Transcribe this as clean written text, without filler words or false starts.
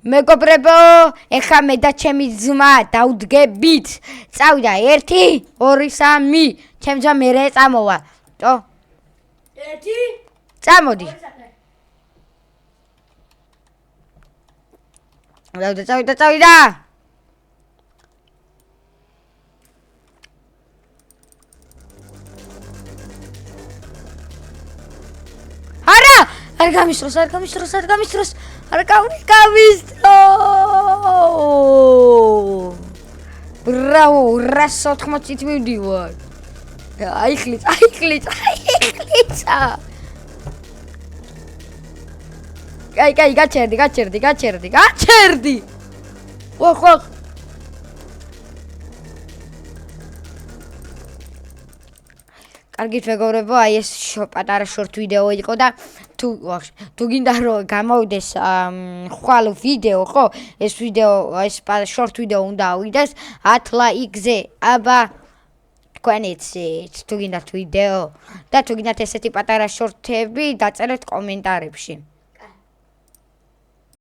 მეგობრებო, ეხა მე და ჩემი ძმა დავდგებით. წავიდა 1 2 3. ჩემ ძმა მერე წამოვა. ტო. 1 წამოდი. წავიდა. არ გამისროს. ბრავო, 180-ით მივდივარ. აიხლიც. კაი, გაჩერდი. ხო. კარგით მეგობრებო, აი ეს პატარა შორტ ვიდეო იყო და თუ გინდა რომ გამოვიდეს ხვალ ვიდეო, ხო? ეს შორტ ვიდეო უნდა ავიდეს 10 ლაიქზე. აბა თქვენ იცით, თუ გინდათ ვიდეო და თუ გინდათ ესეთი პატარა შორტები, დაწერეთ კომენტარებში.